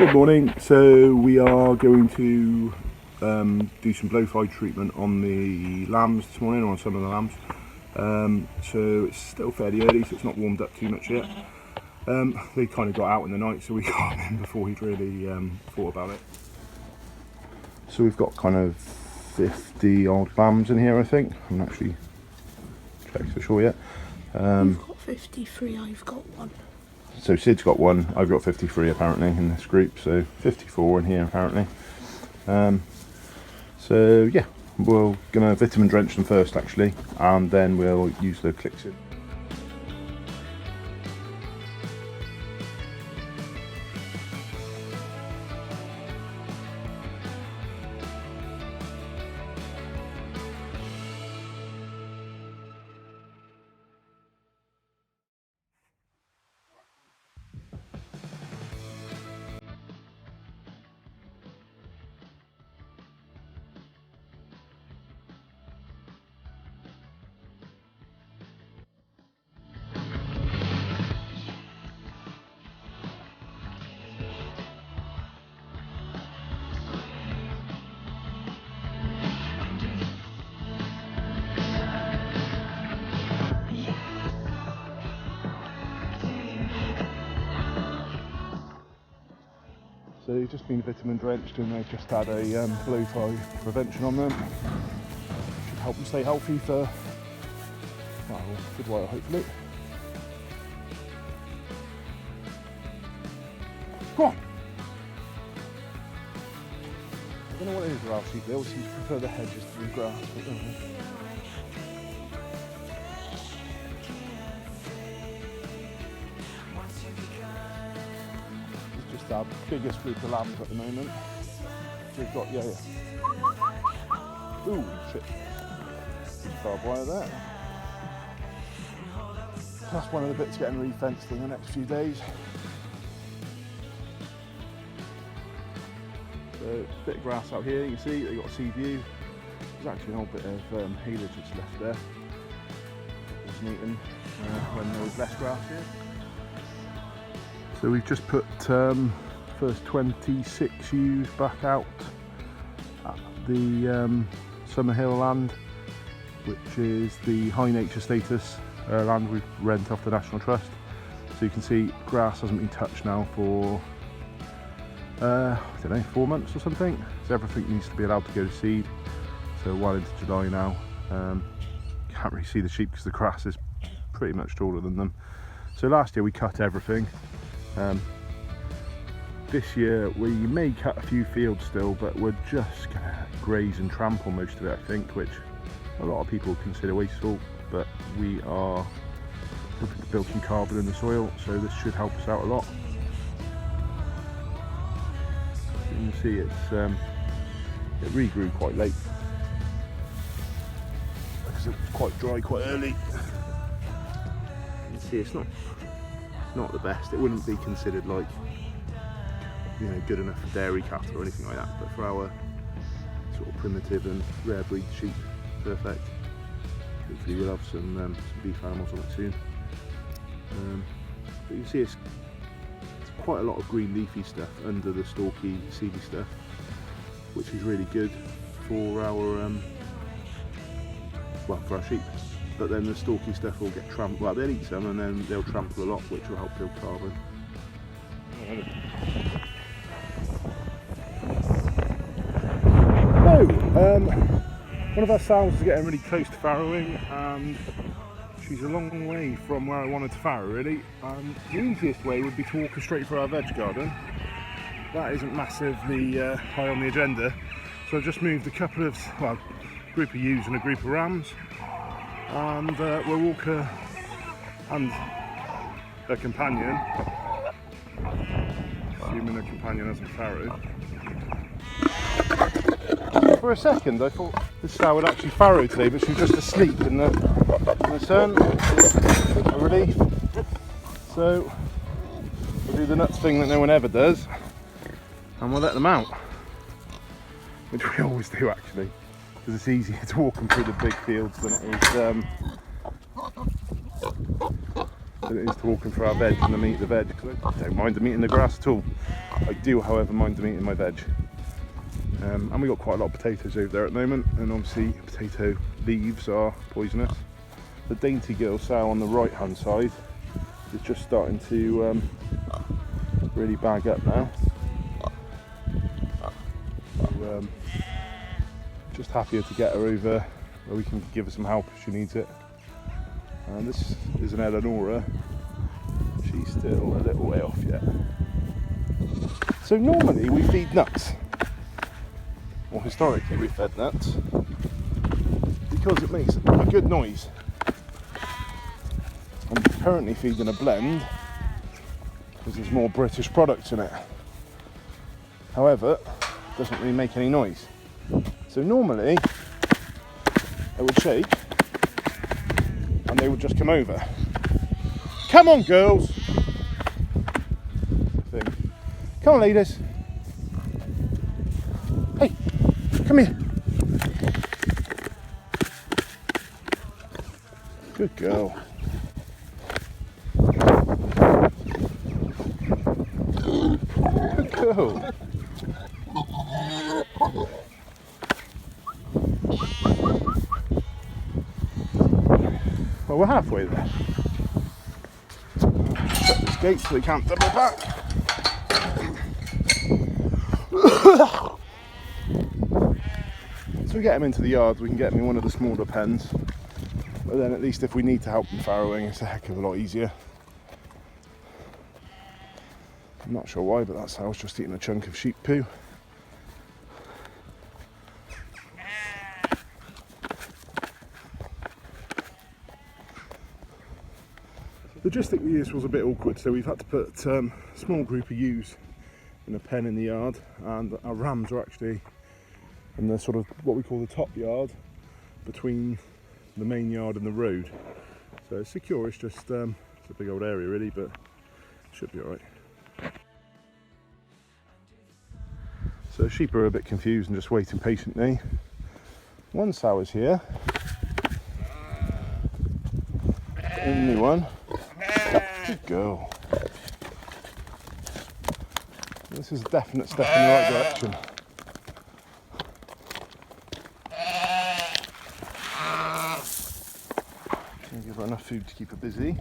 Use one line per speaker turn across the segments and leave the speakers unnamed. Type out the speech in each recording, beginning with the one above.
Good morning. So we are going to do some blow-fly treatment on the lambs this morning, or on some of the lambs. So it's still fairly early, so it's not warmed up too much yet. They kind of got out in the night, so we got them in before he'd really thought about it. So we've got kind of 50 odd lambs in here, I think. I'm not actually checked for sure yet.
You've got 53, I've got one.
So Sid's got one, I've got 53 apparently in this group, so 54 in here apparently. So yeah, we're going to vitamin drench them first actually, and then we'll use the Clixid. So they've just been vitamin drenched and they've just had a blow-fly prevention on them. Should help them stay healthy for, well, a good while hopefully. Go on! I don't know what it is with our sheep, they always seem to prefer the hedges to the grass, but don't they? Our biggest group of lambs at the moment. We've got, yeah. Ooh, shit. Barbed wire there. That's one of the bits getting re-fenced in the next few days. So, a bit of grass out here, you can see, they've got a sea view. There's actually an old bit of haylage that's left there. It wasn't eaten when there was less grass here. So we've just put first 26 ewes back out at the Summerhill land, which is the high nature status land we rent off the National Trust. So you can see grass hasn't been touched now for I don't know, 4 months or something. So everything needs to be allowed to go to seed. So well into July now. Can't really see the sheep because the grass is pretty much taller than them. So last year we cut everything. This year we may cut a few fields still, but we're just going to graze and trample most of it, I think, which a lot of people consider wasteful, but we are hoping to build some carbon in the soil, so this should help us out a lot. You can see it regrew quite late because it was quite dry quite early. You can see it's not the best. It wouldn't be considered like, you know, good enough for dairy cattle or anything like that, but for our sort of primitive and rare breed sheep, perfect. Hopefully we'll have some beef animals on it soon. But you can see it's quite a lot of green leafy stuff under the stalky, seedy stuff, which is really good for our for our sheep. But then the stalky stuff will get trampled. Well, they'll eat some and then they'll trample a lot, which will help build carbon. One of our sows is getting really close to farrowing, and she's a long way from where I wanted to farrow really. The easiest way would be to walk her straight for our veg garden. That isn't massively high on the agenda, so I've just moved a couple of, well, a group of ewes and a group of rams, and we'll walk her and her companion, assuming her companion hasn't farrowed. For a second I thought this sow would actually farrow today, but she was just asleep in the sun. A relief. So we'll do the nuts thing that no one ever does, and we'll let them out, which we always do actually, because it's easier to walk them through the big fields than it is than it is to walking through our veg and them eat the veg, because I don't mind them eating the grass at all. I do, however, mind them eating my veg. And we got quite a lot of potatoes over there at the moment, and obviously potato leaves are poisonous. The dainty girl sow on the right hand side is just starting to really bag up now. So, just happier to get her over where we can give her some help if she needs it. And this is an Eleonora. She's still a little way off yet. So normally we feed nuts. Well, historically we fed nuts because it makes a good noise. I'm currently feeding a blend because there's more British products in it. However, it doesn't really make any noise. So normally I would shake and they would just come over. Come on, girls! Come on, ladies. Hey, come here. Good girl. Good girl. Well, we're halfway there. Shut this gate so they can't double back. So we get them into the yards, we can get them in one of the smaller pens. But then at least if we need to help them farrowing, it's a heck of a lot easier. I'm not sure why, but that's how I was just eating a chunk of sheep poo. Logistically this was a bit awkward, so we've had to put a small group of ewes in a pen in the yard, and our rams are actually in the sort of what we call the top yard between the main yard and the road. So it's secure, it's just it's a big old area really, but it should be alright. So sheep are a bit confused and just waiting patiently. One sow is here, only one. Good girl. This is a definite step in the right direction. Gonna give her enough food to keep her busy,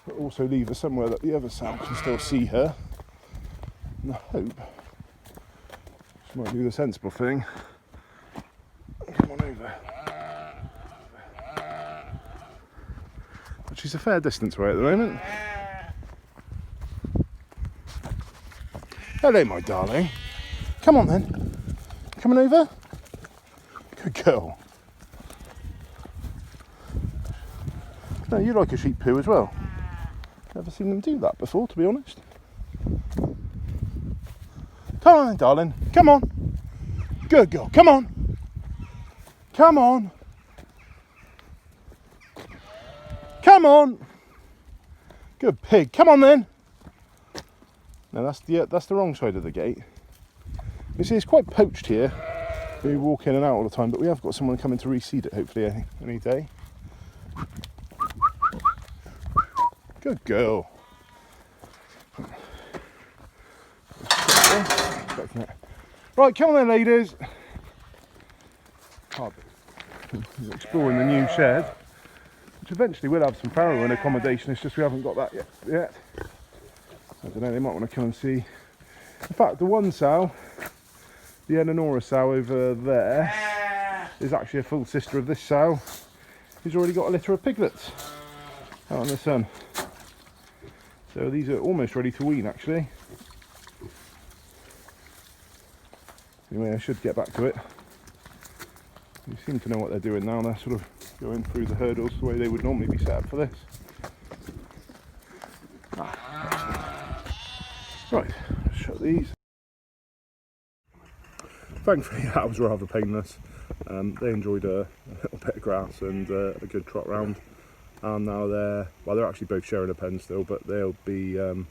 but also leave her somewhere that the other sow can still see her. And I hope she might do the sensible thing. Come on over. But she's a fair distance away at the moment. Hello, my darling. Come on then. Coming over? Good girl. No, you like a sheep poo as well. Never seen them do that before, to be honest. Come on then, darling. Come on. Good girl. Come on. Come on. Come on. Good pig. Come on then. No, that's the wrong side of the gate. You see, it's quite poached here. We walk in and out all the time, but we have got someone coming to reseed it, hopefully, any day. Good girl. Right, come on then, ladies. We're exploring the new shed, which eventually will have some farrowing accommodation. It's just we haven't got that yet. I don't know, they might want to come and see. In fact, the one sow, the Eleonora sow over there, is actually a full sister of this sow, who's already got a litter of piglets out in the sun. So these are almost ready to wean, actually. Anyway, I should get back to it. They seem to know what they're doing now. They're sort of going through the hurdles the way they would normally be set up for this. Right, shut these. Thankfully that was rather painless. They enjoyed a little bit of grass and a good trot round, and now they're actually both sharing a pen still, but they'll be I'll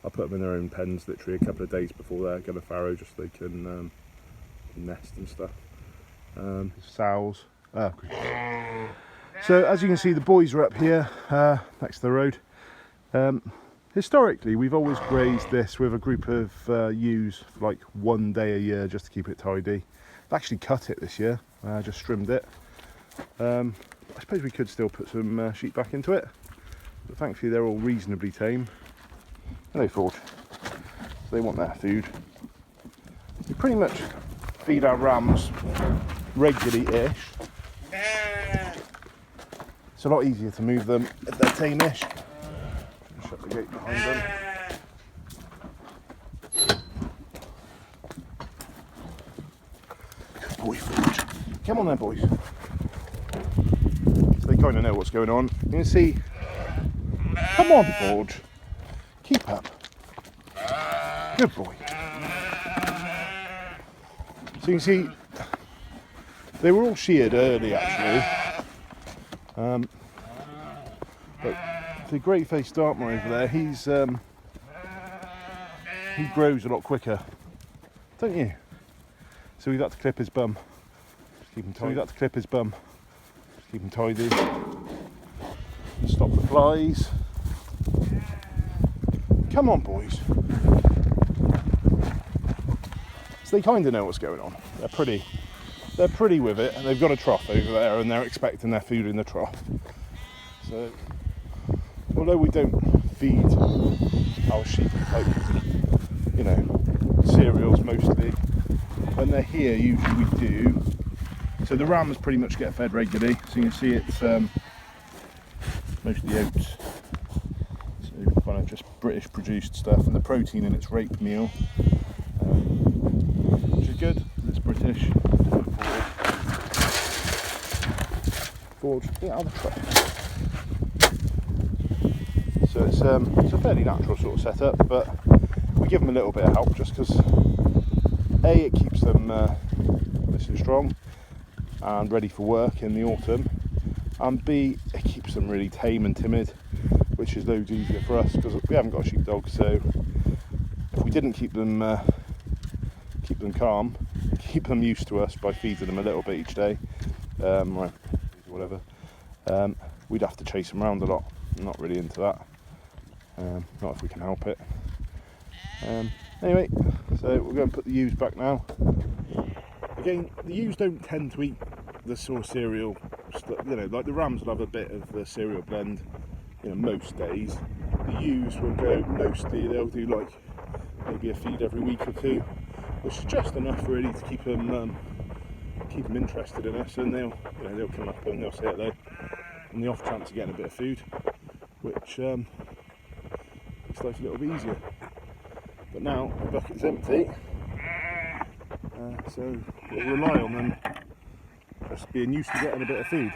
put them in their own pens literally a couple of days before they're going to farrow, just so they can nest and stuff. Sows. So as you can see, the boys are up here next to the road. Historically, we've always grazed this with a group of ewes for like 1 day a year just to keep it tidy. I've actually cut it this year, just trimmed it. I suppose we could still put some sheep back into it, but thankfully they're all reasonably tame. Hello, Forge. So they want their food. We pretty much feed our rams regularly-ish. It's a lot easier to move them if they're tame-ish. Shut the gate behind them. Good boy, Forge. Come on there, boys. So they kind of know what's going on. You can see. Come on, Forge. Keep up. Good boy. So you can see they were all sheared early, actually. But the great-faced Dartmoor over there, he grows a lot quicker, don't you? So we've got to clip his bum. Just keep him tidy. Just keep him tidy. Stop the flies. Come on, boys. So they kind of know what's going on. They're pretty with it, and they've got a trough over there, and they're expecting their food in the trough. So, although we don't feed our sheep like, you know, cereals mostly, when they're here, usually we do. So the rams pretty much get fed regularly. So you can see it's mostly oats. So kind of just British produced stuff, and the protein in its rape meal, which is good. It's British. Forge, get out of the truck. So it's a fairly natural sort of setup, but we give them a little bit of help just because A, it keeps them nice and strong and ready for work in the autumn, and B, it keeps them really tame and timid, which is loads easier for us because we haven't got a sheepdog. So if we didn't keep them calm, keep them used to us by feeding them a little bit each day, or whatever, we'd have to chase them around a lot. I'm not really into that, not if we can help it. Anyway, so we're going to put the ewes back now. Again, the ewes don't tend to eat the sort of cereal, you know, like the rams will have a bit of the cereal blend, you know, most days. The ewes will go, mostly they'll do like maybe a feed every week or two, which is just enough really to keep them interested in us, and they'll come up and they'll say hello on the off chance of getting a bit of food, which makes life a little bit easier. But now the bucket's empty, so we'll rely on them just being used to getting a bit of food.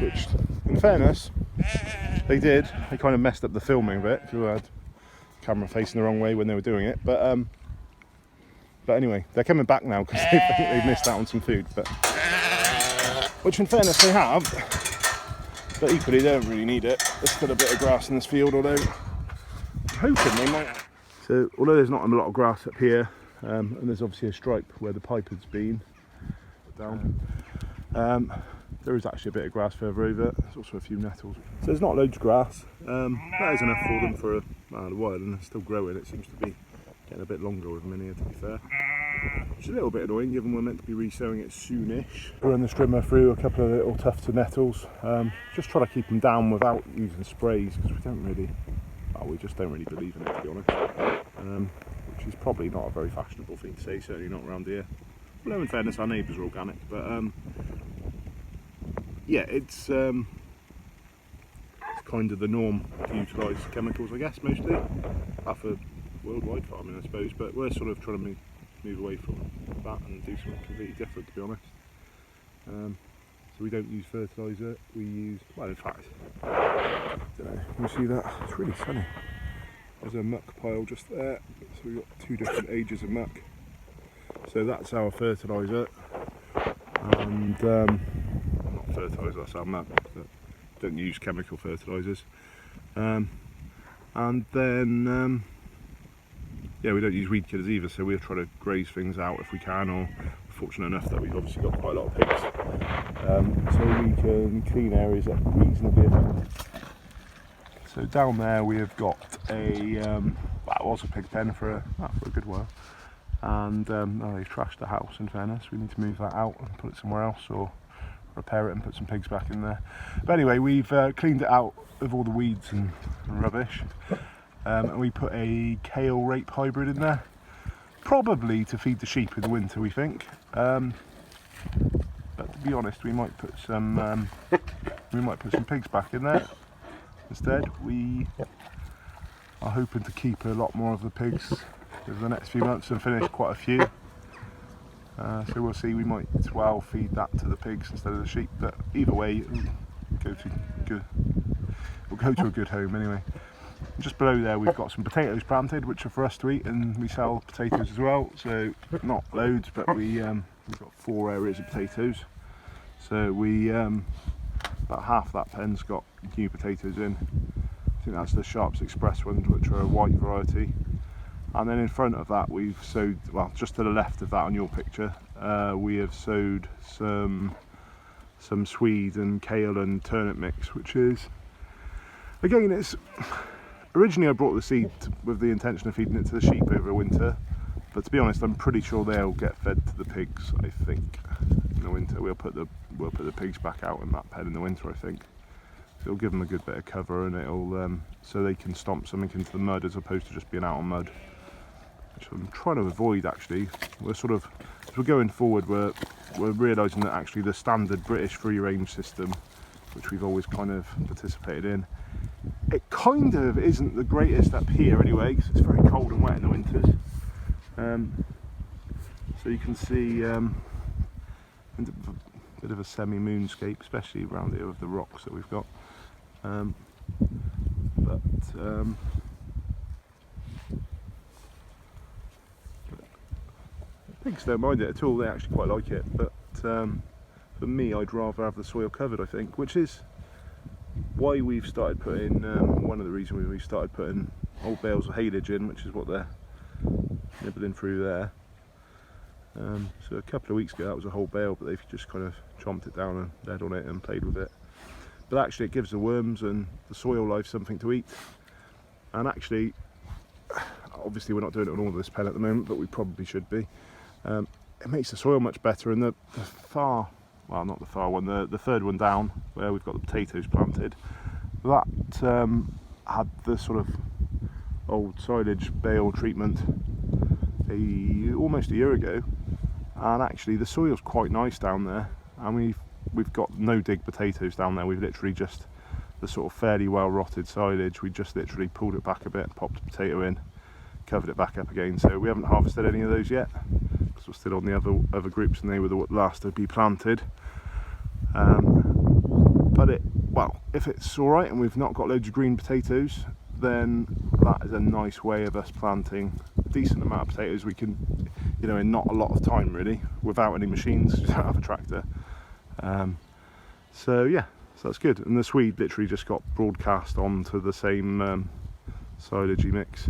Which, in fairness, they did. They kind of messed up the filming a bit, if you had camera facing the wrong way when they were doing it. But anyway, they're coming back now because they think they've missed out on some food. But which, in fairness, they have. But equally, they don't really need it. There's still a bit of grass in this field, although I'm hoping they might. So, although there's not a lot of grass up here, and there's obviously a stripe where the pipe has been down. There is actually a bit of grass further over. There's also a few nettles. So there's not loads of grass. That is enough for them for a while, and they're still growing. It seems to be getting a bit longer with them in here, to be fair. Which is a little bit annoying, given we're meant to be resowing it soonish. Run the strimmer through a couple of little tufts of nettles. Just try to keep them down without using sprays, because we just don't really believe in it, to be honest. Which is probably not a very fashionable thing to say, certainly not around here. Although in fairness, our neighbours are organic, but yeah, it's kind of the norm to utilise chemicals, I guess, mostly. For worldwide farming, I suppose, but we're sort of trying to move away from that and do something completely different, to be honest. So we don't use fertiliser, we use, well, in fact, I don't know, you see that? It's really sunny. There's a muck pile just there, so we've got 2 different ages of muck. So that's our fertiliser, and not fertiliser, that's our muck, but don't use chemical fertilisers. And then yeah, we don't use weed killers either, so we'll try to graze things out if we can, or fortunate enough that we've obviously got quite a lot of pigs, so we can clean areas up reasonably effectively. So down there we have got a, that was a pig pen for a good while, and oh, they've trashed the house in fairness. We need to move that out and put it somewhere else, or repair it and put some pigs back in there. But anyway, we've cleaned it out of all the weeds and rubbish, and we put a kale rape hybrid in there, probably to feed the sheep in the winter, we think. But to be honest, we might put some pigs back in there instead. We are hoping to keep a lot more of the pigs over the next few months and finish quite a few. So we'll see, we might as well feed that to the pigs instead of the sheep, but either way we'll go to a good home anyway. And just below there we've got some potatoes planted, which are for us to eat, and we sell potatoes as well, so not loads, but we've got 4 areas of potatoes. So we about half that pen's got new potatoes in. I think that's the Sharps Express ones, which are a white variety. And then in front of that we've sowed, well, just to the left of that on your picture, we have sowed some swede and kale and turnip mix, which is, again, it's originally I brought the seed with the intention of feeding it to the sheep over winter, but to be honest, I'm pretty sure they'll get fed to the pigs. I think in the winter we'll put the pigs back out in that pen in the winter. I think it'll give them a good bit of cover, and it'll so they can stomp something into the mud as opposed to just being out on mud, which I'm trying to avoid. Actually, we're sort of, as we're going forward, we're realising that actually the standard British free range system, which we've always kind of participated in, it kind of isn't the greatest up here anyway, because it's very cold and wet in the winters. So you can see a bit of a semi-moonscape, especially around here with the rocks that we've got. Pigs don't mind it at all, they actually quite like it, but for me I'd rather have the soil covered, I think, which is why we've started putting, one of the reasons we started putting old bales of haylage in, which is what they're nibbling through there. So a couple of weeks ago that was a whole bale, but they've just kind of chomped it down and led on it and played with it. But actually it gives the worms and the soil life something to eat, and actually, obviously we're not doing it on all of this pen at the moment, but we probably should be. It makes the soil much better, and the far, well, not the far one, the third one down where we've got the potatoes planted, that had the sort of old silage bale treatment almost a year ago, and actually the soil's quite nice down there, and we've got no dig potatoes down there. We've literally just the sort of fairly well rotted silage, we just literally pulled it back a bit, popped a potato in, covered it back up again. So we haven't harvested any of those yet because we're still on the other groups, and they were the last to be planted. But well, if it's all right and we've not got loads of green potatoes, then that is a nice way of us planting a decent amount of potatoes. We can, you know, in not a lot of time really, without any machines, we don't have a tractor. So yeah, so that's good. And the swede literally just got broadcast onto the same silagey mix.